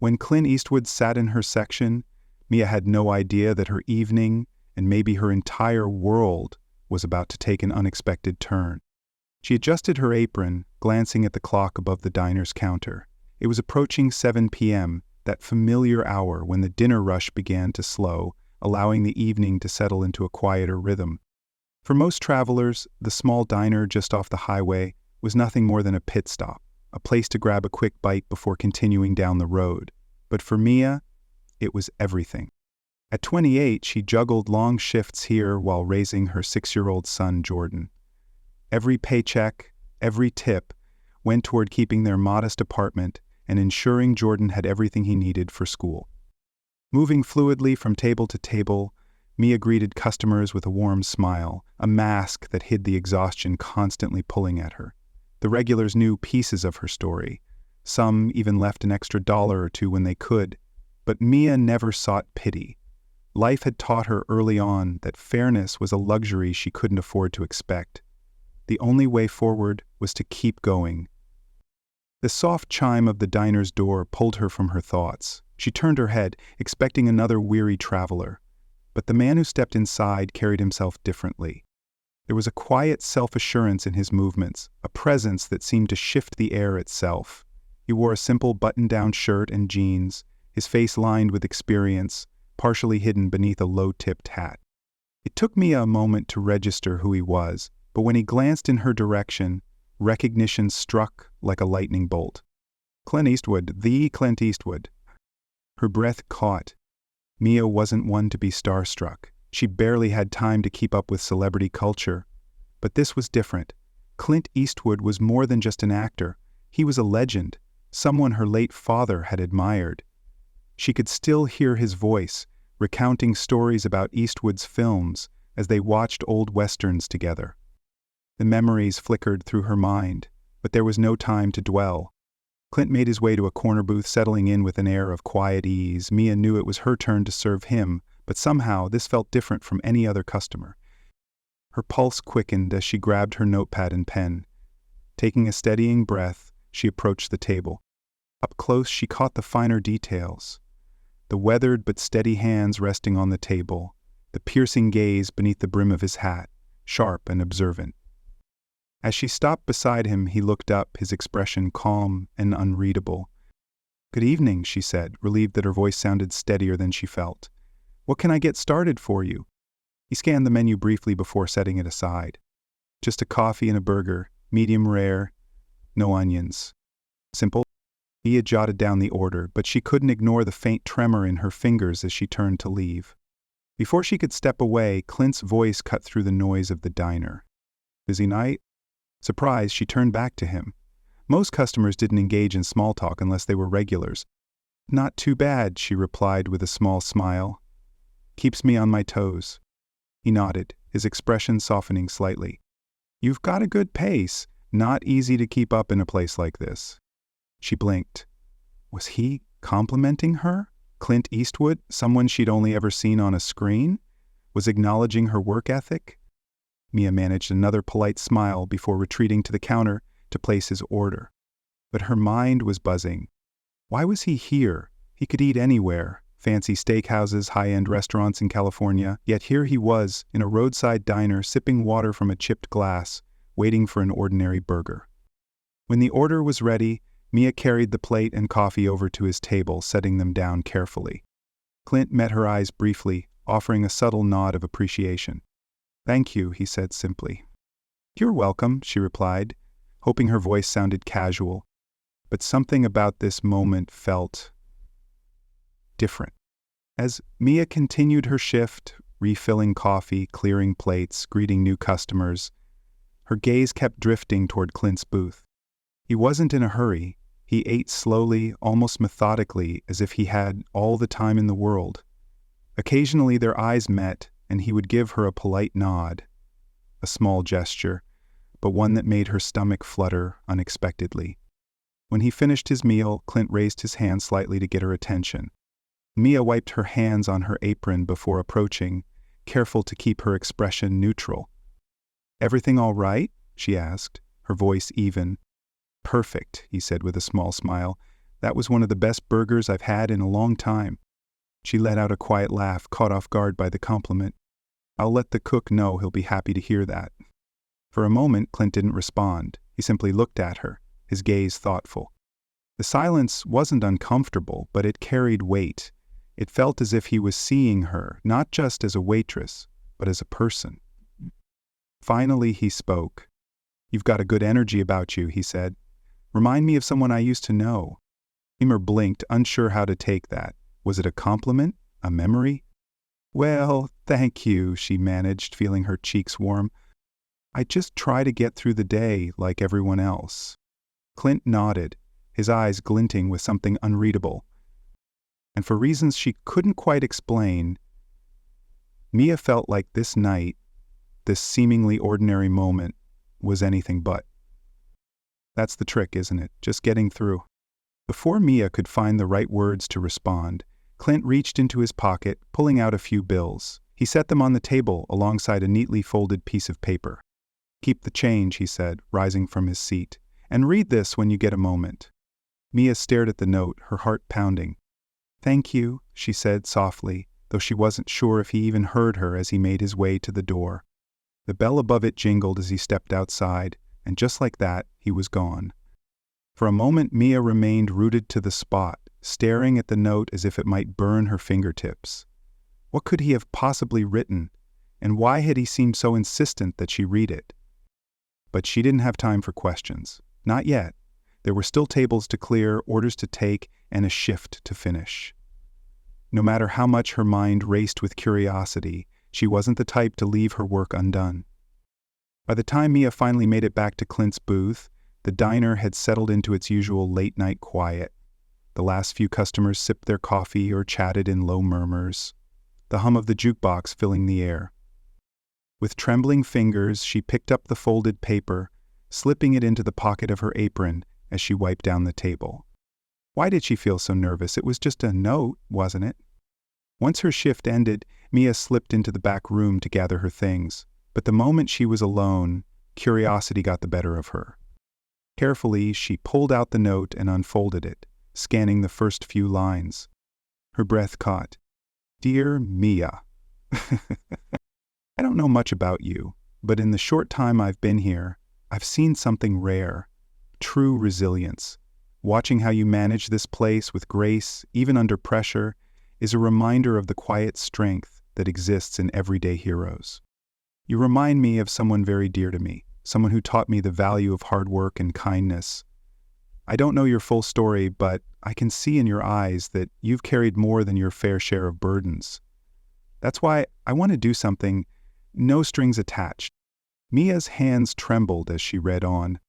When Clint Eastwood sat in her section, Mia had no idea that her evening, and maybe her entire world, was about to take an unexpected turn. She adjusted her apron, glancing at the clock above the diner's counter. It was approaching 7 p.m., that familiar hour when the dinner rush began to slow, allowing the evening to settle into a quieter rhythm. For most travelers, the small diner just off the highway was nothing more than a pit stop, a place to grab a quick bite before continuing down the road. But for Mia, it was everything. At 28, she juggled long shifts here while raising her 6-year-old son, Jordan. Every paycheck, every tip, went toward keeping their modest apartment and ensuring Jordan had everything he needed for school. Moving fluidly from table to table, Mia greeted customers with a warm smile, a mask that hid the exhaustion constantly pulling at her. The regulars knew pieces of her story. Some even left an extra $1 or $2 when they could. But Mia never sought pity. Life had taught her early on that fairness was a luxury she couldn't afford to expect. The only way forward was to keep going. The soft chime of the diner's door pulled her from her thoughts. She turned her head, expecting another weary traveler. But the man who stepped inside carried himself differently. There was a quiet self-assurance in his movements, a presence that seemed to shift the air itself. He wore a simple button-down shirt and jeans, his face lined with experience, partially hidden beneath a low-tipped hat. It took Mia a moment to register who he was, but when he glanced in her direction, recognition struck like a lightning bolt. Clint Eastwood, the Clint Eastwood. Her breath caught. Mia wasn't one to be starstruck. She barely had time to keep up with celebrity culture. But this was different. Clint Eastwood was more than just an actor. He was a legend, someone her late father had admired. She could still hear his voice, recounting stories about Eastwood's films as they watched old westerns together. The memories flickered through her mind, but there was no time to dwell. Clint made his way to a corner booth, settling in with an air of quiet ease. Mia knew it was her turn to serve him, but somehow this felt different from any other customer. Her pulse quickened as she grabbed her notepad and pen. Taking a steadying breath, she approached the table. Up close, she caught the finer details. The weathered but steady hands resting on the table, the piercing gaze beneath the brim of his hat, sharp and observant. As she stopped beside him, he looked up, his expression calm and unreadable. "Good evening," she said, relieved that her voice sounded steadier than she felt. "What can I get started for you?" He scanned the menu briefly before setting it aside. "Just a coffee and a burger, medium rare, no onions." Simple. He had jotted down the order, but she couldn't ignore the faint tremor in her fingers as she turned to leave. Before she could step away, Clint's voice cut through the noise of the diner. "Busy night?" Surprised, she turned back to him. Most customers didn't engage in small talk unless they were regulars. "Not too bad," she replied with a small smile. "Keeps me on my toes." He nodded, his expression softening slightly. "You've got a good pace. Not easy to keep up in a place like this." She blinked. Was he complimenting her? Clint Eastwood, someone she'd only ever seen on a screen, was acknowledging her work ethic? Mia managed another polite smile before retreating to the counter to place his order. But her mind was buzzing. Why was he here? He could eat anywhere, fancy steakhouses, high-end restaurants in California, yet here he was, in a roadside diner, sipping water from a chipped glass, waiting for an ordinary burger. When the order was ready, Mia carried the plate and coffee over to his table, setting them down carefully. Clint met her eyes briefly, offering a subtle nod of appreciation. "Thank you," he said simply. "You're welcome," she replied, hoping her voice sounded casual. But something about this moment felt different. As Mia continued her shift, refilling coffee, clearing plates, greeting new customers, her gaze kept drifting toward Clint's booth. He wasn't in a hurry. He ate slowly, almost methodically, as if he had all the time in the world. Occasionally their eyes met, and he would give her a polite nod, a small gesture, but one that made her stomach flutter unexpectedly. When he finished his meal, Clint raised his hand slightly to get her attention. Mia wiped her hands on her apron before approaching, careful to keep her expression neutral. "Everything all right?" she asked, her voice even. "Perfect," he said with a small smile. That was one of the best burgers I've had in a long time." She let out a quiet laugh, caught off guard by the compliment. "I'll let the cook know, he'll be happy to hear that." For a moment, Clint didn't respond. He simply looked at her, his gaze thoughtful. The silence wasn't uncomfortable, but it carried weight. It felt as if he was seeing her, not just as a waitress, but as a person. Finally, he spoke. "You've got a good energy about you," he said. "Remind me of someone I used to know." Emer blinked, unsure how to take that. Was it a compliment? A memory? "Well, thank you," she managed, feeling her cheeks warm. "I just try to get through the day like everyone else." Clint nodded, his eyes glinting with something unreadable. And for reasons she couldn't quite explain, Mia felt like this night, this seemingly ordinary moment, was anything but. That's the trick, isn't it? Just getting through. Before Mia could find the right words to respond, Clint reached into his pocket, pulling out a few bills. He set them on the table alongside a neatly folded piece of paper. "Keep the change," he said, rising from his seat, "and read this when you get a moment." Mia stared at the note, her heart pounding. "Thank you," she said softly, though she wasn't sure if he even heard her as he made his way to the door. The bell above it jingled as he stepped outside, and just like that, he was gone. For a moment, Mia remained rooted to the spot, staring at the note as if it might burn her fingertips. What could he have possibly written, and why had he seemed so insistent that she read it? But she didn't have time for questions. Not yet. There were still tables to clear, orders to take, and a shift to finish. No matter how much her mind raced with curiosity, she wasn't the type to leave her work undone. By the time Mia finally made it back to Clint's booth, the diner had settled into its usual late-night quiet. The last few customers sipped their coffee or chatted in low murmurs, the hum of the jukebox filling the air. With trembling fingers, she picked up the folded paper, slipping it into the pocket of her apron as she wiped down the table. Why did she feel so nervous? It was just a note, wasn't it? Once her shift ended, Mia slipped into the back room to gather her things, but the moment she was alone, curiosity got the better of her. Carefully, she pulled out the note and unfolded it, scanning the first few lines. Her breath caught. "Dear Mia, I don't know much about you, but in the short time I've been here, I've seen something rare, true resilience. Watching how you manage this place with grace, even under pressure, is a reminder of the quiet strength that exists in everyday heroes. You remind me of someone very dear to me, someone who taught me the value of hard work and kindness. I don't know your full story, but I can see in your eyes that you've carried more than your fair share of burdens. That's why I want to do something, no strings attached." Mia's hands trembled as she read on.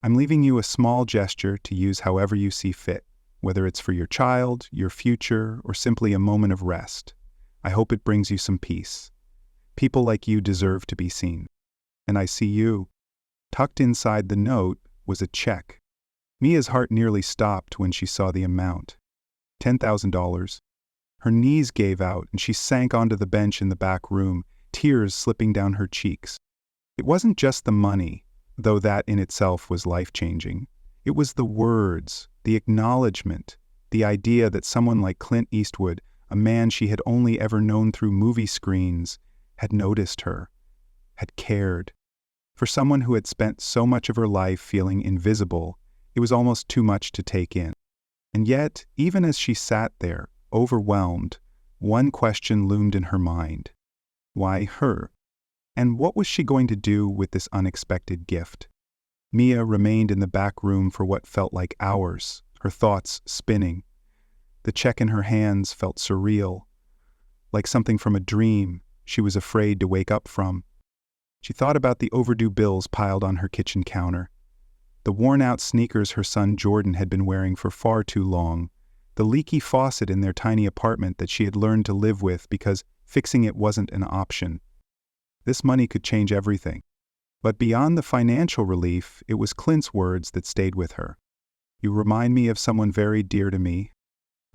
"I'm leaving you a small gesture to use however you see fit, whether it's for your child, your future, or simply a moment of rest. I hope it brings you some peace. People like you deserve to be seen. And I see you." Tucked inside the note was a check. Mia's heart nearly stopped when she saw the amount. $10,000. Her knees gave out and she sank onto the bench in the back room, tears slipping down her cheeks. It wasn't just the money, though that in itself was life-changing. It was the words, the acknowledgement, the idea that someone like Clint Eastwood, a man she had only ever known through movie screens, had noticed her, had cared. For someone who had spent so much of her life feeling invisible, it was almost too much to take in. And yet, even as she sat there, overwhelmed, one question loomed in her mind. Why her? And what was she going to do with this unexpected gift? Mia remained in the back room for what felt like hours, her thoughts spinning. The check in her hands felt surreal, like something from a dream she was afraid to wake up from. She thought about the overdue bills piled on her kitchen counter, the worn-out sneakers her son Jordan had been wearing for far too long, the leaky faucet in their tiny apartment that she had learned to live with because fixing it wasn't an option. This money could change everything. But beyond the financial relief, it was Clint's words that stayed with her. "You remind me of someone very dear to me."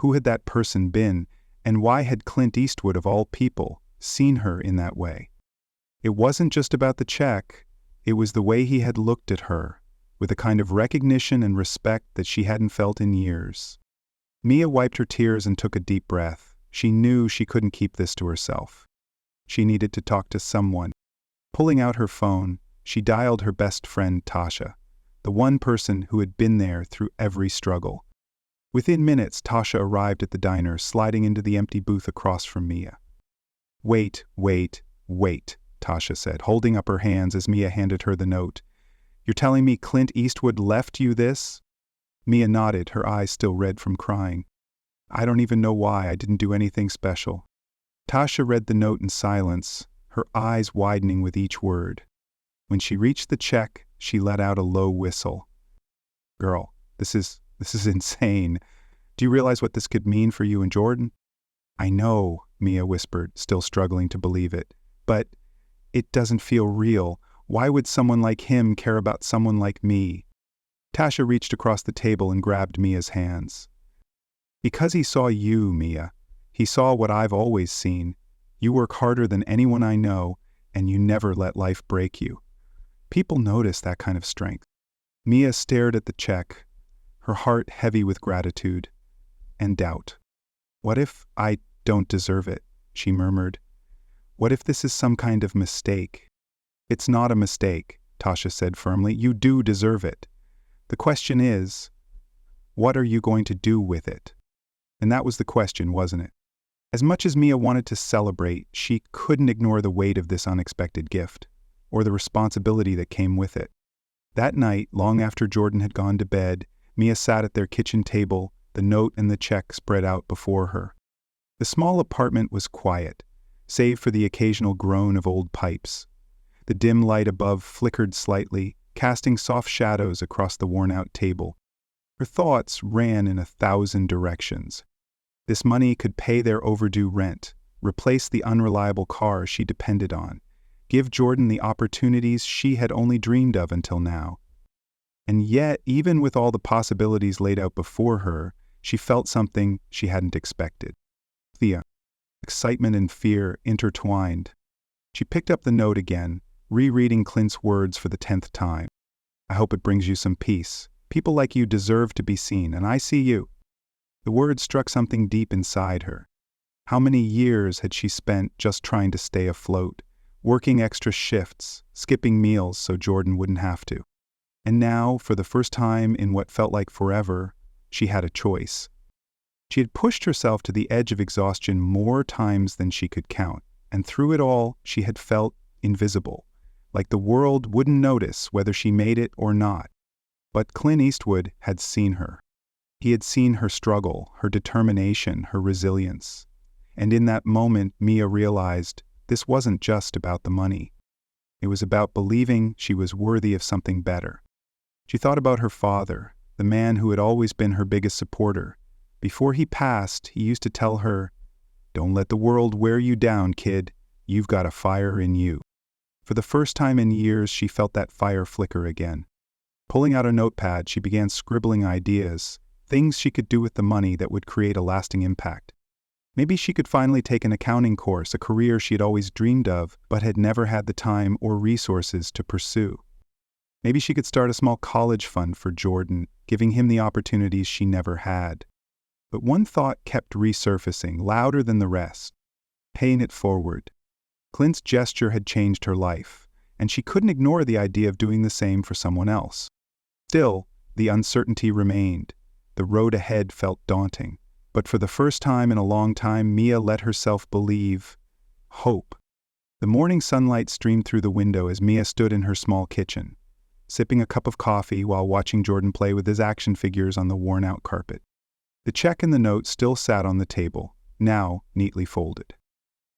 Who had that person been, and why had Clint Eastwood, of all people, seen her in that way? It wasn't just about the check, it was the way he had looked at her, with a kind of recognition and respect that she hadn't felt in years. Mia wiped her tears and took a deep breath. She knew she couldn't keep this to herself. She needed to talk to someone. Pulling out her phone, she dialed her best friend Tasha, the one person who had been there through every struggle. Within minutes, Tasha arrived at the diner, sliding into the empty booth across from Mia. "Wait, wait, wait," Tasha said, holding up her hands as Mia handed her the note. "You're telling me Clint Eastwood left you this?" Mia nodded, her eyes still red from crying. "I don't even know why. I didn't do anything special." Tasha read the note in silence, her eyes widening with each word. When she reached the check, she let out a low whistle. "Girl, this is insane. Do you realize what this could mean for you and Jordan?" "I know," Mia whispered, still struggling to believe it. "But it doesn't feel real. Why would someone like him care about someone like me?" Tasha reached across the table and grabbed Mia's hands. "Because he saw you, Mia. He saw what I've always seen. You work harder than anyone I know, and you never let life break you. People notice that kind of strength." Mia stared at the check, her heart heavy with gratitude and doubt. "What if I don't deserve it?" she murmured. "What if this is some kind of mistake?" "It's not a mistake," Tasha said firmly. "You do deserve it. The question is, what are you going to do with it?" And that was the question, wasn't it? As much as Mia wanted to celebrate, she couldn't ignore the weight of this unexpected gift, or the responsibility that came with it. That night, long after Jordan had gone to bed, Mia sat at their kitchen table, the note and the check spread out before her. The small apartment was quiet, save for the occasional groan of old pipes. The dim light above flickered slightly, casting soft shadows across the worn-out table. Her thoughts ran in 1,000 directions. This money could pay their overdue rent, replace the unreliable car she depended on, give Jordan the opportunities she had only dreamed of until now. And yet, even with all the possibilities laid out before her, she felt something she hadn't expected. Excitement and fear intertwined. She picked up the note again, rereading Clint's words for the 10th time. "I hope it brings you some peace. People like you deserve to be seen, and I see you." The words struck something deep inside her. How many years had she spent just trying to stay afloat, working extra shifts, skipping meals so Jordan wouldn't have to? And now, for the first time in what felt like forever, she had a choice. She had pushed herself to the edge of exhaustion more times than she could count, and through it all, she had felt invisible, like the world wouldn't notice whether she made it or not. But Clint Eastwood had seen her. He had seen her struggle, her determination, her resilience. And in that moment, Mia realized this wasn't just about the money. It was about believing she was worthy of something better. She thought about her father, the man who had always been her biggest supporter. Before he passed, he used to tell her, "Don't let the world wear you down, kid. You've got a fire in you." For the first time in years, she felt that fire flicker again. Pulling out a notepad, she began scribbling ideas, things she could do with the money that would create a lasting impact. Maybe she could finally take an accounting course, a career she had always dreamed of, but had never had the time or resources to pursue. Maybe she could start a small college fund for Jordan, giving him the opportunities she never had. But one thought kept resurfacing, louder than the rest. Paying it forward. Clint's gesture had changed her life, and she couldn't ignore the idea of doing the same for someone else. Still, the uncertainty remained. The road ahead felt daunting. But for the first time in a long time, Mia let herself believe hope. The morning sunlight streamed through the window as Mia stood in her small kitchen, sipping a cup of coffee while watching Jordan play with his action figures on the worn-out carpet. The check and the note still sat on the table, now neatly folded.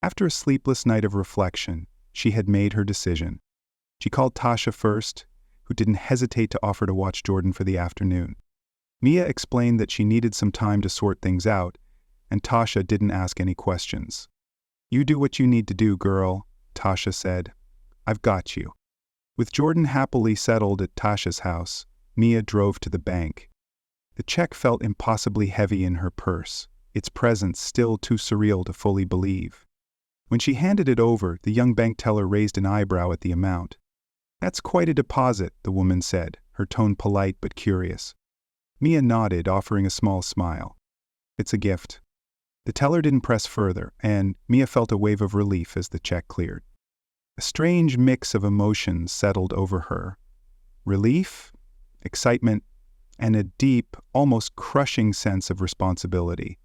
After a sleepless night of reflection, she had made her decision. She called Tasha first, who didn't hesitate to offer to watch Jordan for the afternoon. Mia explained that she needed some time to sort things out, and Tasha didn't ask any questions. "You do what you need to do, girl," Tasha said. "I've got you." With Jordan happily settled at Tasha's house, Mia drove to the bank. The check felt impossibly heavy in her purse, its presence still too surreal to fully believe. When she handed it over, the young bank teller raised an eyebrow at the amount. "That's quite a deposit," the woman said, her tone polite but curious. Mia nodded, offering a small smile. It's a gift. The teller didn't press further, and Mia felt a wave of relief as the check cleared. A strange mix of emotions settled over her. Relief, excitement, and a deep, almost crushing sense of responsibility.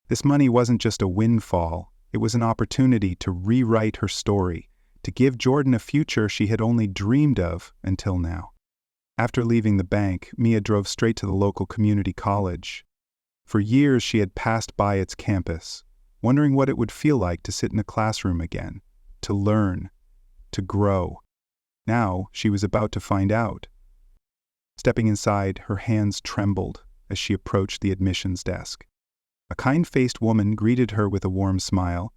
This money wasn't just a windfall, it was an opportunity to rewrite her story, to give Jordan a future she had only dreamed of until now. After leaving the bank, Mia drove straight to the local community college. For years she had passed by its campus, wondering what it would feel like to sit in a classroom again, to learn, to grow. Now she was about to find out. Stepping inside, her hands trembled as she approached the admissions desk. A kind-faced woman greeted her with a warm smile.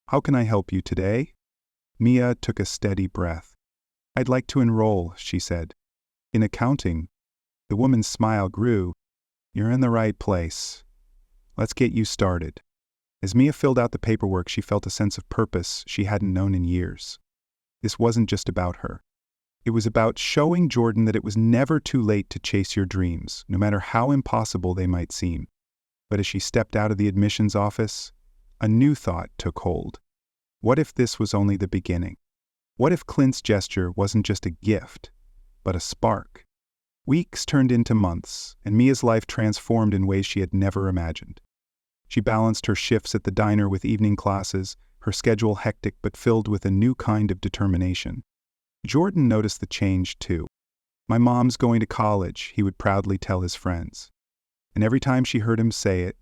"How can I help you today?" Mia took a steady breath. "I'd like to enroll," she said. "In accounting." The woman's smile grew. "You're in the right place. Let's get you started." As Mia filled out the paperwork, she felt a sense of purpose she hadn't known in years. This wasn't just about her. It was about showing Jordan that it was never too late to chase your dreams, no matter how impossible they might seem. But as she stepped out of the admissions office, a new thought took hold. What if this was only the beginning? What if Clint's gesture wasn't just a gift, but a spark? Weeks turned into months, and Mia's life transformed in ways she had never imagined. She balanced her shifts at the diner with evening classes, her schedule hectic but filled with a new kind of determination. Jordan noticed the change too. "My mom's going to college," he would proudly tell his friends. And every time she heard him say it,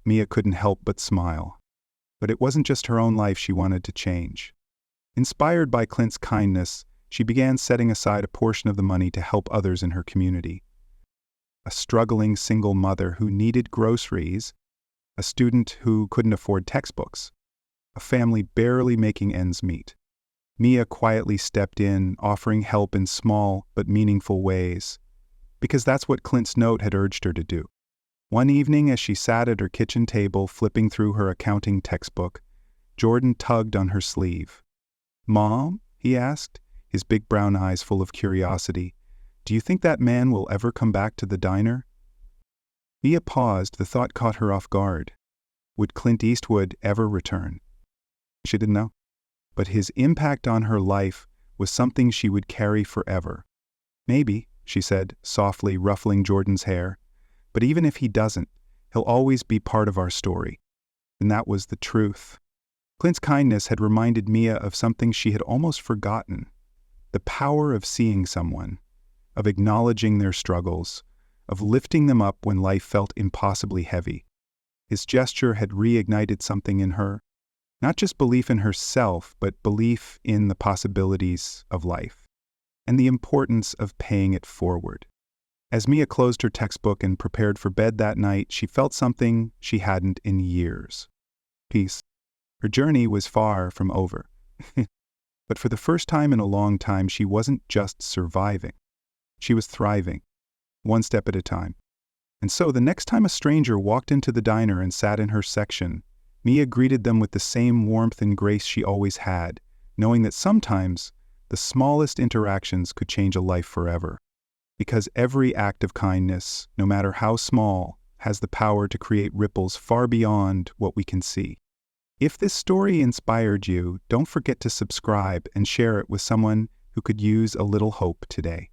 Mia couldn't help but smile. But it wasn't just her own life she wanted to change. Inspired by Clint's kindness, she began setting aside a portion of the money to help others in her community. A struggling single mother who needed groceries, a student who couldn't afford textbooks, a family barely making ends meet. Mia quietly stepped in, offering help in small but meaningful ways, because that's what Clint's note had urged her to do. One evening, as she sat at her kitchen table flipping through her accounting textbook, Jordan tugged on her sleeve. "Mom?" he asked, his big brown eyes full of curiosity. "Do you think that man will ever come back to the diner?" Mia paused, the thought caught her off guard. Would Clint Eastwood ever return? She didn't know. But his impact on her life was something she would carry forever. "Maybe," she said, softly ruffling Jordan's hair. "But even if he doesn't, he'll always be part of our story." And that was the truth. Clint's kindness had reminded Mia of something she had almost forgotten. The power of seeing someone, of acknowledging their struggles, of lifting them up when life felt impossibly heavy. His gesture had reignited something in her. Not just belief in herself, but belief in the possibilities of life, and the importance of paying it forward. As Mia closed her textbook and prepared for bed that night, she felt something she hadn't in years. Peace. Her journey was far from over. But for the first time in a long time, she wasn't just surviving. She was thriving, one step at a time. And so the next time a stranger walked into the diner and sat in her section, Mia greeted them with the same warmth and grace she always had, knowing that sometimes the smallest interactions could change a life forever. Because every act of kindness, no matter how small, has the power to create ripples far beyond what we can see. If this story inspired you, don't forget to subscribe and share it with someone who could use a little hope today.